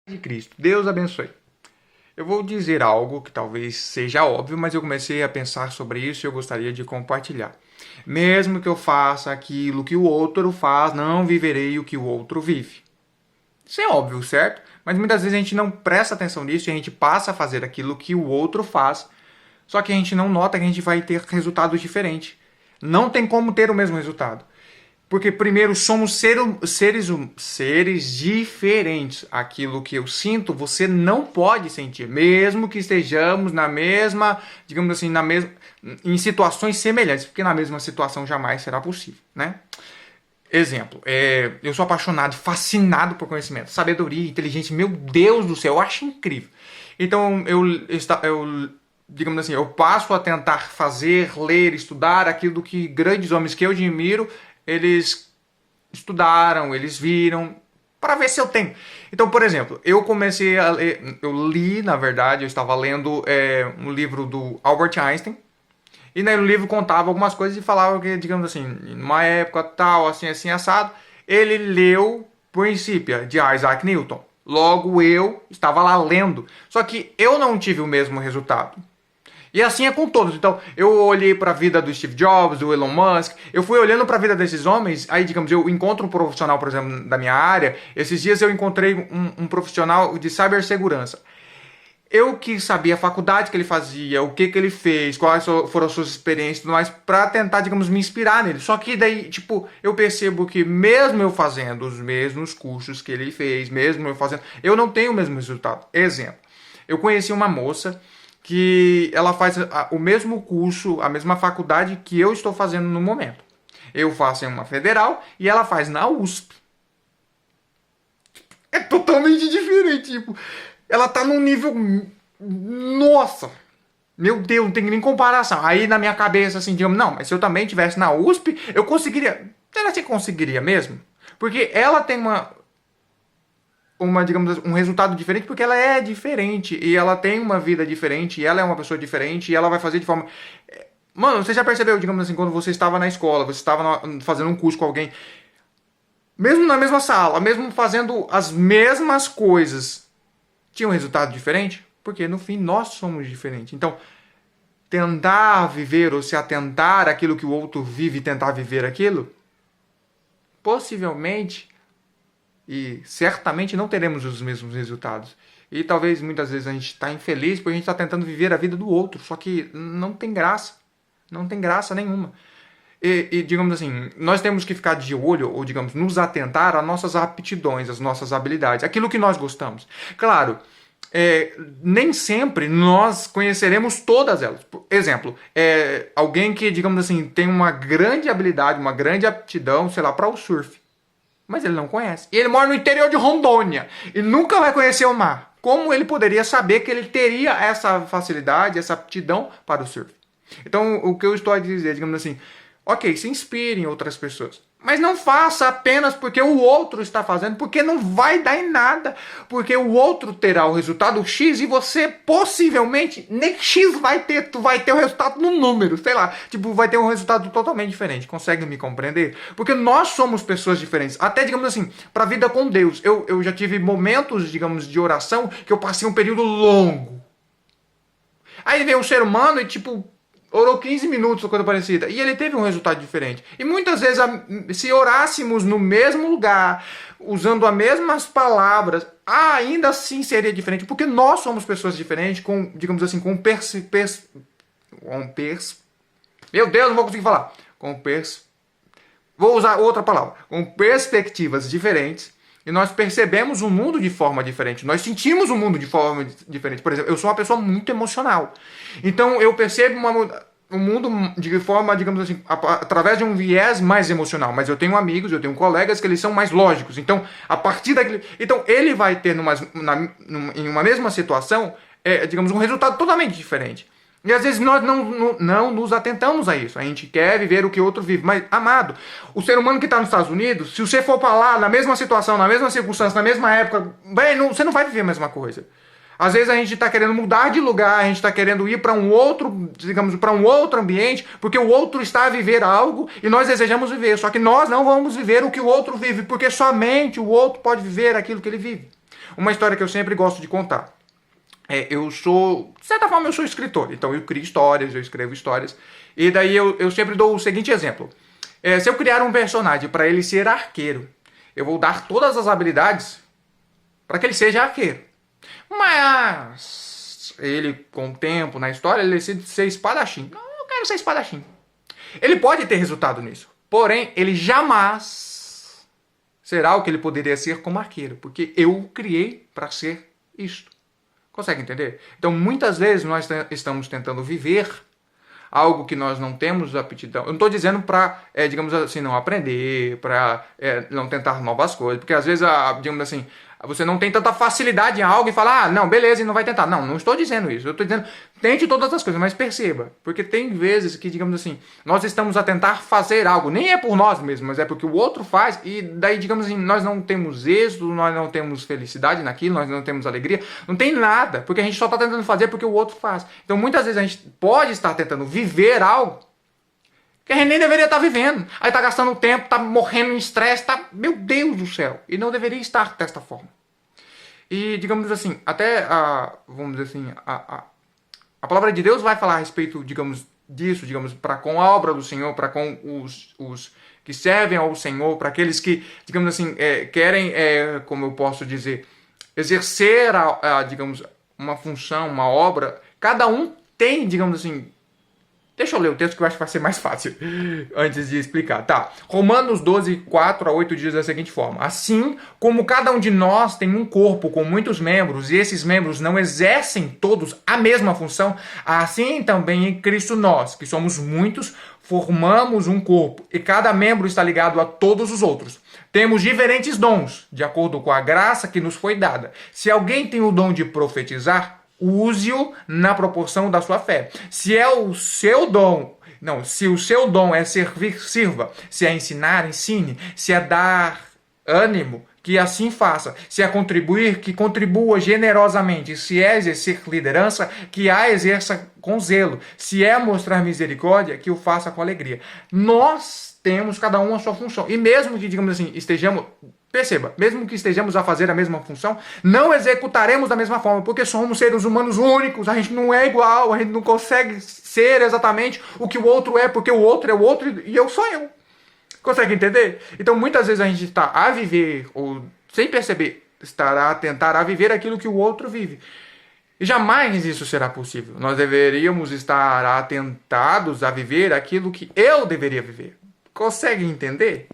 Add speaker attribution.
Speaker 1: de Cristo. Deus abençoe. Eu vou dizer algo que talvez seja óbvio, mas eu comecei a pensar sobre isso e eu gostaria de compartilhar. Mesmo que eu faça aquilo que o outro faz, não viverei o que o outro vive. Isso é óbvio, certo? Mas muitas vezes a gente não presta atenção nisso e a gente passa a fazer aquilo que o outro faz, só que a gente não nota que a gente vai ter resultados diferentes. Não tem como ter o mesmo resultado. Porque, primeiro, somos seres diferentes. Aquilo que eu sinto, você não pode sentir. Mesmo que estejamos na mesma, digamos assim, em situações semelhantes. Porque na mesma situação jamais será possível, né? Exemplo, eu sou apaixonado, fascinado por conhecimento, sabedoria, inteligência. Meu Deus do céu, eu acho incrível. Então, digamos assim, eu passo a tentar fazer, ler, estudar aquilo que grandes homens que eu admiro eles estudaram, eles viram, para ver se eu tenho. Então, por exemplo, eu comecei a ler, na verdade, eu estava lendo um livro do Albert Einstein, e no livro contava algumas coisas e falava que, digamos assim, numa época tal, assim, assim, assado, ele leu Princípio de Isaac Newton. Logo, eu estava lá lendo. Só que eu não tive o mesmo resultado. E assim é com todos. Então, eu olhei para a vida do Steve Jobs, do Elon Musk, eu fui olhando para a vida desses homens, aí, digamos, eu encontro um profissional, por exemplo, da minha área, esses dias eu encontrei um profissional de cibersegurança. Eu que sabia a faculdade que ele fazia, o que ele fez, quais foram as suas experiências e tudo mais, para tentar, digamos, me inspirar nele. Só que daí, tipo, eu percebo que mesmo eu fazendo os mesmos cursos que ele fez, mesmo eu fazendo, eu não tenho o mesmo resultado. Exemplo, eu conheci uma moça que ela faz o mesmo curso, a mesma faculdade que eu estou fazendo no momento. Eu faço em uma federal e ela faz na USP. É totalmente diferente, tipo, ela tá num nível, nossa, meu Deus, não tem nem comparação. Aí na minha cabeça assim, digamos, não, mas se eu também estivesse na USP, eu conseguiria. Será que conseguiria mesmo? Porque ela tem digamos, um resultado diferente, porque ela é diferente e ela tem uma vida diferente e ela é uma pessoa diferente e ela vai fazer de forma. Mano, você já percebeu, digamos assim, quando você estava na escola, você estava fazendo um curso com alguém, mesmo na mesma sala, mesmo fazendo as mesmas coisas, tinha um resultado diferente? Porque no fim nós somos diferentes. Então, tentar viver ou se atentar àquilo que o outro vive e tentar viver aquilo, possivelmente e certamente não teremos os mesmos resultados. E talvez muitas vezes a gente está infeliz porque a gente está tentando viver a vida do outro. Só que não tem graça. Não tem graça nenhuma. Digamos assim, nós temos que ficar de olho, ou digamos, nos atentar às nossas aptidões, às nossas habilidades, aquilo que nós gostamos. Claro, nem sempre nós conheceremos todas elas. Por exemplo, alguém que, digamos assim, tem uma grande habilidade, uma grande aptidão, sei lá, para o surf. Mas ele não conhece. E ele mora no interior de Rondônia e nunca vai conhecer o mar. Como ele poderia saber que ele teria essa facilidade, essa aptidão para o surf? Então, o que eu estou a dizer, digamos assim, ok, se inspire em outras pessoas. Mas não faça apenas porque o outro está fazendo, porque não vai dar em nada. Porque o outro terá o resultado X e você possivelmente nem X vai ter. Tu vai ter o resultado no número, sei lá. Tipo, vai ter um resultado totalmente diferente. Consegue me compreender? Porque nós somos pessoas diferentes. Até, digamos assim, para a vida com Deus. Eu já tive momentos, digamos, de oração que eu passei um período longo. Aí vem um ser humano e, tipo, orou 15 minutos ou coisa parecida. E ele teve um resultado diferente. E muitas vezes, se orássemos no mesmo lugar, usando as mesmas palavras, ainda assim seria diferente. Porque nós somos pessoas diferentes, com, digamos assim, meu Deus, não vou conseguir falar. Vou usar outra palavra. Com perspectivas diferentes. E nós percebemos o mundo de forma diferente. Nós sentimos o mundo de forma diferente. Por exemplo, eu sou uma pessoa muito emocional. Então eu percebo o mundo de forma, digamos assim, através de um viés mais emocional. Mas eu tenho amigos, eu tenho colegas que eles são mais lógicos. Então, a partir daquele. Então, ele vai ter em uma mesma situação, digamos, um resultado totalmente diferente. E às vezes nós não nos atentamos a isso. A gente quer viver o que o outro vive. Mas, amado, o ser humano que está nos Estados Unidos, se você for para lá, na mesma situação, na mesma circunstância, na mesma época, você não vai viver a mesma coisa. Às vezes a gente está querendo mudar de lugar, a gente está querendo ir para um outro, digamos, para um outro ambiente, porque o outro está a viver algo e nós desejamos viver. Só que nós não vamos viver o que o outro vive, porque somente o outro pode viver aquilo que ele vive. Uma história que eu sempre gosto de contar. Eu sou, de certa forma, eu sou escritor. Então eu crio histórias, eu escrevo histórias. E daí eu sempre dou o seguinte exemplo. Se eu criar um personagem para ele ser arqueiro, eu vou dar todas as habilidades para que ele seja arqueiro. Mas ele, com o tempo, na história, ele decide ser espadachim. Não, eu quero ser espadachim. Ele pode ter resultado nisso. Porém, ele jamais será o que ele poderia ser como arqueiro. Porque eu o criei para ser isto. Consegue entender? Então, muitas vezes nós estamos tentando viver algo que nós não temos aptidão. Eu não estou dizendo para, digamos assim, não aprender, para não tentar novas coisas. Porque às vezes, digamos assim, você não tem tanta facilidade em algo e fala, não, beleza, e não vai tentar. Não, não estou dizendo isso. Eu estou dizendo, tente todas as coisas, mas perceba. Porque tem vezes que, digamos assim, nós estamos a tentar fazer algo. Nem é por nós mesmos, mas é porque o outro faz. E daí, digamos assim, nós não temos êxito, nós não temos felicidade naquilo, nós não temos alegria. Não tem nada, porque a gente só está tentando fazer porque o outro faz. Então, muitas vezes a gente pode estar tentando viver algo que a gente nem deveria estar vivendo. Aí tá gastando tempo, tá morrendo em estresse, tá... Meu Deus do céu! E não deveria estar desta forma. E, digamos assim, até, vamos dizer assim, a palavra de Deus vai falar a respeito, digamos, disso, digamos, para com a obra do Senhor, para com os que servem ao Senhor, para aqueles que, digamos assim, querem, como eu posso dizer, exercer, digamos, uma função, uma obra. Cada um tem, digamos assim... Deixa eu ler o texto que eu acho que vai ser mais fácil antes de explicar. Tá. Romanos 12, 4 a 8 diz da seguinte forma. Assim como cada um de nós tem um corpo com muitos membros e esses membros não exercem todos a mesma função, assim também em Cristo nós, que somos muitos, formamos um corpo e cada membro está ligado a todos os outros. Temos diferentes dons, de acordo com a graça que nos foi dada. Se alguém tem o dom de profetizar, use-o na proporção da sua fé. Se o seu dom é servir, sirva. Se é ensinar, ensine. Se é dar ânimo, que assim faça. Se é contribuir, que contribua generosamente. Se é exercer liderança, que a exerça com zelo. Se é mostrar misericórdia, que o faça com alegria. Nós temos cada um a sua função. E mesmo que, digamos assim, perceba, mesmo que estejamos a fazer a mesma função, não executaremos da mesma forma, porque somos seres humanos únicos, a gente não é igual, a gente não consegue ser exatamente o que o outro é, porque o outro é o outro e eu sou eu. Consegue entender? Então, muitas vezes a gente está a viver, ou sem perceber, estará a tentar a viver aquilo que o outro vive. E jamais isso será possível. Nós deveríamos estar atentados a viver aquilo que eu deveria viver. Consegue entender?